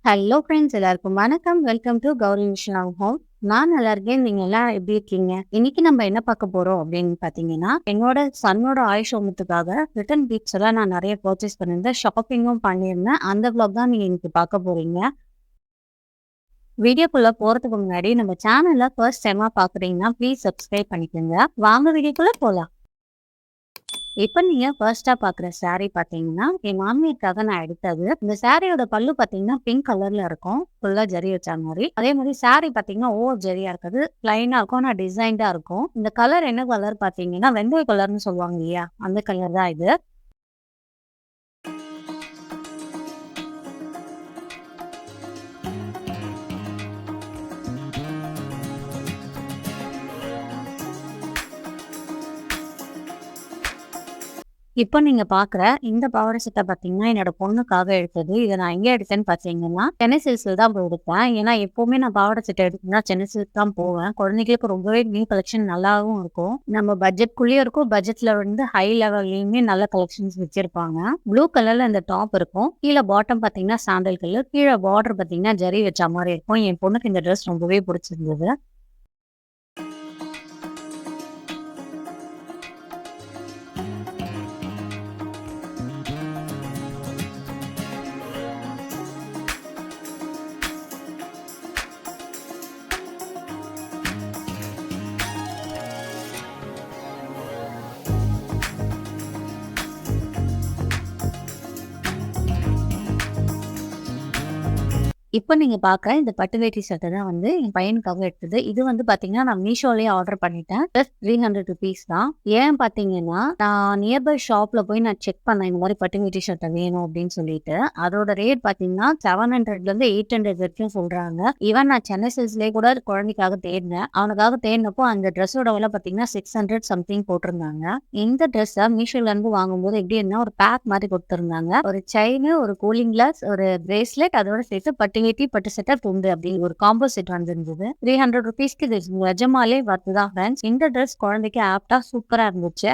Hello friends, எல்லாருக்கும் வணக்கம். Welcome to Gowri vision home. நான் நல்லா இருக்கேன். நீங்க எல்லாம் எப்படி இருக்கீங்க? இன்னைக்கு நம்ம என்ன பார்க்க போறோம் அப்படின்னு பார்த்தீங்கன்னா, என்னோட சன்னோட ஆயுஷ் ஹோமத்துக்காக ரிட்டன் கிஃப்ட்ஸ் எல்லாம் நான் நிறைய பர்ச்சேஸ் பண்ணியிருந்தேன். ஷாப்பிங்கும் பண்ணியிருந்தேன். அந்த vlog தான் நீங்க இன்னைக்கு பார்க்க போறீங்க. வீடியோக்குள்ள போறதுக்கு முன்னாடி நம்ம சேனலை ஃபர்ஸ்ட் டைமா பார்க்குறீங்கன்னா ப்ளீஸ் சப்ஸ்கிரைப் பண்ணிக்கோங்க. வாங்க வீடியோக்குள்ள போகலாம். இப்ப நீங்க ஃபர்ஸ்டா பாக்குற saree பாத்தீங்கன்னா, என் மாமியாருக்காக நான் எடுத்தது. இந்த சாரியோட பல்லு பாத்தீங்கன்னா பிங்க் கலர்ல இருக்கும். ஃபுல்லா ஜரி வச்ச மாதிரி. அதே மாதிரி saree பாத்தீங்கன்னா ஓவர் ஜரியா இருக்காது. பிளைனா இருக்கும். ஆனா டிசைன்டா இருக்கும். இந்த கலர் என்ன கலர் பாத்தீங்கன்னா, வெந்தய கலர்னு சொல்லுவாங்க இல்லையா? அந்த கலர் தான் இது. இப்போ நீங்க பாக்குற இந்த பாவாடை சட்டை பாத்தீங்கன்னா, என்னோட பொண்ணுக்காக எடுத்தது. இத நான் எங்க எடுத்தேன்னு பாத்தீங்கன்னா, சென்னை சில்க்ஸ்ல தான் போய் எடுத்தேன். ஏன்னா எப்பவுமே நான் பாவாடை சட்டை எடுக்கணும்னா சென்னை சில்க் தான் போவேன். குழந்தைகளுக்கு ரொம்பவே நியூ கலெக்ஷன் நல்லாவும் இருக்கும். நம்ம பட்ஜெட்குள்ளேயும் இருக்கும். பட்ஜெட்ல வந்து ஹை லெவல்லயுமே நல்ல கலெக்ஷன்ஸ் வச்சிருப்பாங்க. ப்ளூ கலர்ல இந்த டாப் இருக்கும். கீழ பாட்டம் பாத்தீங்கன்னா சாண்டல் கலர். கீழ பார்டர் பாத்தீங்கன்னா ஜரி வச்ச மாரி இருக்கும். என் பொண்ணுக்கு இந்த ட்ரெஸ் ரொம்பவே பிடிச்சிருந்தது. இப்ப நீங்க பாக்குற இந்த பட்டு வேட்டி சட்டை தான் வந்து என் பையனுக்காக எடுத்தது. இது வந்து பாத்தீங்கன்னா, நான் மீஷோலயே ஆர்டர் பண்ணிட்டேன். ஜஸ்ட் ₹300 தான். ஏன் பாத்தீங்கன்னா, நான் நியர்பை ஷாப்ல போய் நான் செக் பண்ணேன். இந்த மாரி பட்டு வேட்டி சட்டை வேணும் அப்படின்னு சொல்லிட்டு. அதோட ரேட் பாத்தீங்கன்னா, 700ல இருந்து 800 வரைக்கும் சொல்றாங்க. ஈவன் நான் சென்னை சில்க்ஸ்லயே கூட குழந்தைக்காக தேடினேன். அவனுக்காக தேடினப்போ அந்த ட்ரெஸ்ஸோட விலை பாத்தீங்கன்னா 600 சம்திங் போட்டிருந்தாங்க. இந்த ட்ரெஸ்ஸ மீஷோல இருந்து வாங்கும்போது எப்படின்னா, ஒரு பேக் மாதிரி கொடுத்திருந்தாங்க. ஒரு செயின், ஒரு கூலிங் கிளாஸ், ஒரு பிரேஸ்லெட், அதோட சேர்த்து பட்டு வேட்டி, பட்டு சட்டை, துண்டு அப்படின்னு ஒரு காம்போ செட் வந்திருந்தது. ₹300க்கு இது நிஜமாலே வொர்த் தான் ஃப்ரெண்ட்ஸ். இந்த ட்ரெஸ் குழந்தைக்கு ஆப்டா சூப்பரா இருந்துச்சு.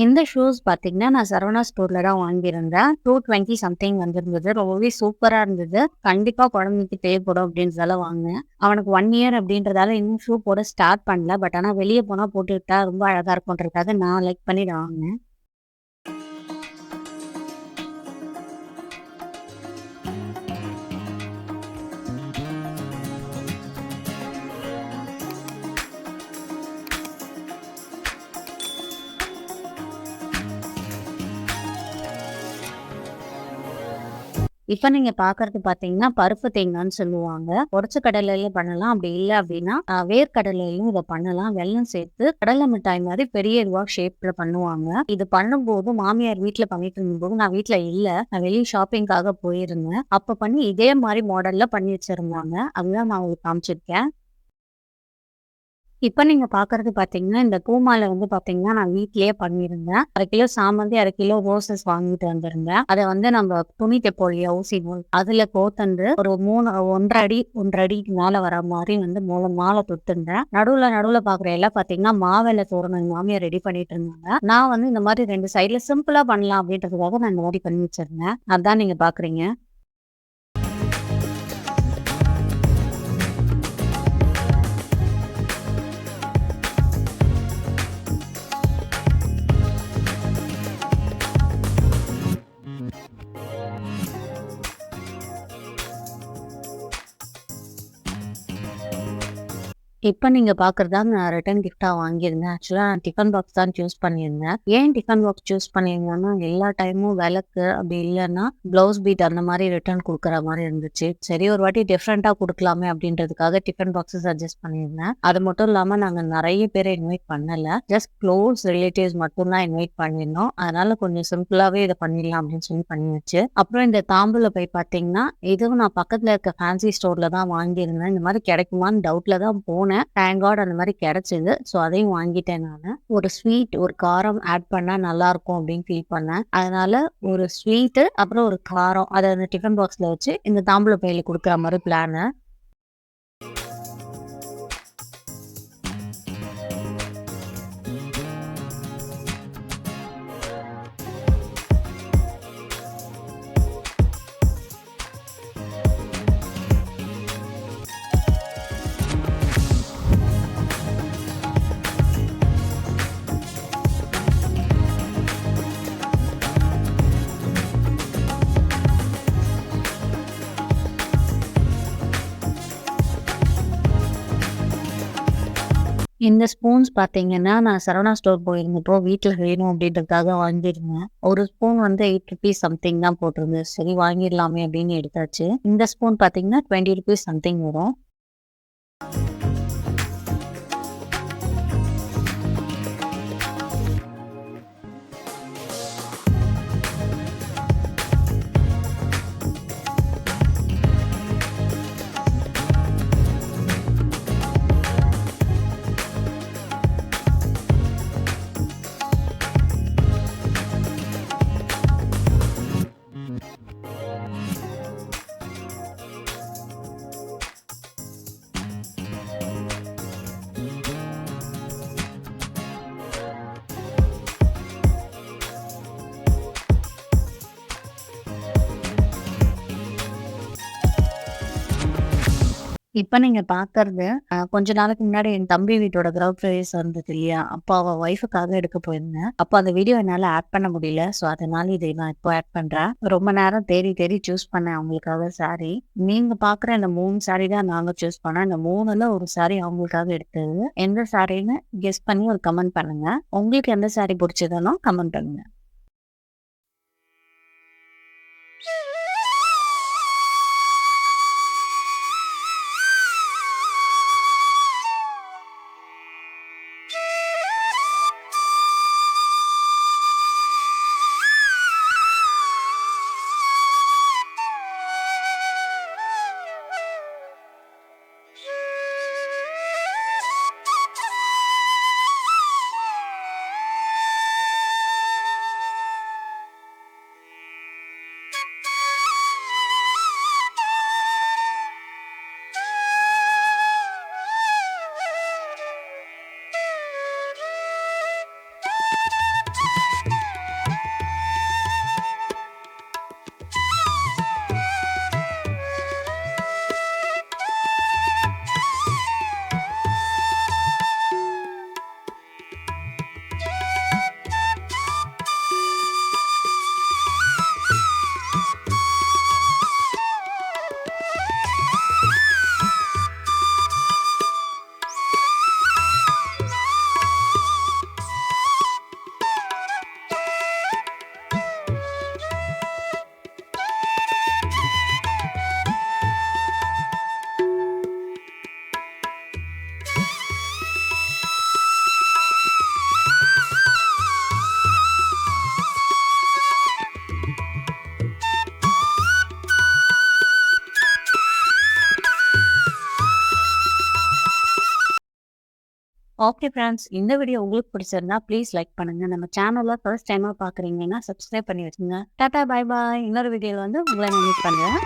இந்த ஷூஸ் பார்த்தீங்கன்னா, நான் சரவணா ஸ்டோர்ல தான் வாங்கியிருந்தேன். 220 சம்திங் வந்திருந்தது. ரொம்பவே சூப்பரா இருந்தது. கண்டிப்பா குழந்தைக்கு தேவைப்படும் அப்படின்றதால வாங்கினேன். அவனுக்கு 1 இயர் அப்படின்றதால இன்னும் ஷூ போட ஸ்டார்ட் பண்ணல. பட் ஆனா வெளிய போனா போட்டுக்கிட்டா ரொம்ப அழகா இருக்கும்ன்றதுக்காக நான் லைக் பண்ணி நான் வாங்கினேன். இப்ப நீங்க பாக்குறது பாத்தீங்கன்னா, பருப்பு தேங்கான்னு சொல்லுவாங்க. உடைச்ச கடலையில பண்ணலாம். அப்படி இல்ல அப்படின்னா, வேர்க்கடலையிலும் இத பண்ணலாம். வெல்லம் சேர்த்து கடலை மிட்டாய் மாரி பெரிய இதுவா ஷேப்ல பண்ணுவாங்க. இது பண்ணும்போது மாமியார் வீட்ல பண்ணிட்டு இருந்தபோது, நான் வீட்ல இல்ல. நான் வெளிய ஷாப்பிங்காக போயிருந்தேன். அப்ப பண்ணி இதே மாரி மாடல்ல பண்ணி வச்சிருந்தாங்க. அதுதான் நான் உங்களுக்கு காமிச்சிருக்கேன். இப்ப நீங்க பாக்குறது பாத்தீங்கன்னா, இந்த பூமாலை வந்து பாத்தீங்கன்னா, நான் வீட்லயே பண்ணியிருந்தேன். 1/2 கிலோ சாமந்தி, 1/2 கிலோ ரோசஸ் வாங்கிட்டு வந்திருந்தேன். அத வந்து நம்ம துணி தைப்போம் இல்லையா? ஊசி நூல். அதுல கோத்தண்டு ஒரு 3 1 1/2 அடி 1 1/2 அடிக்கு மேல வர மாரி வந்து மாலை தொடுத்திருந்தேன். நடுவுல பாக்குற எல்லாம் பாத்தீங்கன்னா, மாவிலை தோரணம் எங்க மாமியார் ரெடி பண்ணிட்டு இருந்தாங்க. நான் வந்து இந்த மாரி 2 சைடுல சிம்பிளா பண்ணலாம் அப்படின்றதுக்காக நான் இந்த மாரி பண்ணி வச்சிருந்தேன். அதான் நீங்க பாக்குறீங்க. இப்ப நீங்க பாக்குறது தான் நான் ரிட்டர்ன் கிஃப்ட்டா வாங்கியிருந்தேன். ஆக்சுவலா நான் டிஃபன் பாக்ஸ் தான் சூஸ் பண்ணியிருந்தேன். ஏன் டிஃபன் பாக்ஸ் சூஸ் பண்ணியிருந்தேன்னா, எல்லா டைமும் விளக்கு அப்படி இல்லன்னா, ப்ளவுஸ் பீட் அந்த மாரி ரிட்டர்ன் குடுக்குற மாரி இருந்துச்சு. சரி ஒரு வாட்டி டிஃப்ரெண்ட்டா குடுக்கலாமே அப்படின்றதுக்காக டிஃபன் பாக்ஸ் சஜெஸ்ட் பண்ணியிருந்தேன். அது மட்டும் இல்லாம நாங்க நெறைய பேர இன்வைட் பண்ணல. ஜஸ்ட் க்ளோஸ் ரிலேட்டிவ்ஸ் மட்டும் தான் இன்வைட் பண்ணியிருந்தோம். அதனால கொஞ்சம் சிம்பிளாவே இத பண்ணிடலாம் அப்படின்னு சொல்லி பண்ணியாச்சு. அப்புறம் இந்த தாம்பூல பை பாத்தீங்கன்னா, இதுவும் நான் பக்கத்துல இருக்க ஃபேன்சி ஸ்டோர்ல தான் வாங்கியிருந்தேன். இந்த மாரி கிடைக்குமான்னு டவுட்ல தான் போனேன். தேடினேன். தேங்க் காட் அந்த மாதிரி கிடைச்சது. ஸோ அதையும் வாங்கிட்டேன் நான். ஒரு ஸ்வீட், ஒரு காரம் ஆட் பண்ணால் நல்லாயிருக்கும் அப்படின்னு ஃபீல் பண்ணேன். அதனால ஒரு ஸ்வீட்டு அப்புறம் ஒரு காரம் அதை அந்த டிஃபன் பாக்ஸில் வச்சு இந்த தாம்பூல பையில் கொடுக்குற மாதிரி பிளானு. இந்த ஸ்பூன்ஸ் பார்த்தீங்கன்னா, நான் சரவணா ஸ்டோர் போயிருந்தப்போ வீட்ல வேணும் அப்படின்றதுக்காக வாங்கியிருந்தேன். ஒரு ஸ்பூன் வந்து ₹8 சம்திங் தான் போட்டிருந்தது. சரி வாங்கிடலாமே அப்படின்னு எடுத்தாச்சு. இந்த ஸ்பூன் பார்த்தீங்கன்னா ₹20 சம்திங் வரும். இப்ப நீங்க பார்க்கறது, கொஞ்ச நாளைக்கு முன்னாடி என் தம்பி வீட்டோட கிரஹப்பிரவேசம் இருந்தது இல்லையா? அப்போ அவ ஒய்ஃப்க்காக எடுக்க போயிருந்தேன். அப்போ அந்த வீடியோ என்னால ஆட் பண்ண முடியல. ஸோ அதனால இதை நான் இப்போ ஆட் பண்றேன். ரொம்ப நேரம் தேடி தேடி சூஸ் பண்ணேன் அவங்களுக்காக சாரி. நீங்க பார்க்குற இந்த 3 சாரி தான் நாங்க சூஸ் பண்ணோம். இந்த 3ல ஒரு சாரி அவங்களுக்காக எடுத்தது. எந்த சாரின்னு கெஸ் பண்ணி ஒரு கமெண்ட் பண்ணுங்க. உங்களுக்கு எந்த சாரி பிடிச்சதுனோ கமெண்ட் பண்ணுங்க. ஓகே ஃப்ரெண்ட்ஸ், இந்த வீடியோ உங்களுக்கு பிடிச்சிருந்தா ப்ளீஸ் லைக் பண்ணுங்க. நம்ம சேனல்ல ஃபர்ஸ்ட் டைமா பார்க்குறீங்கன்னா சப்ஸ்கிரைப் பண்ணி வச்சுங்க. Tata, bye bye. இன்னொரு வீடியோவில் வந்து உங்களை நான் மீட் பண்ணுறேன்.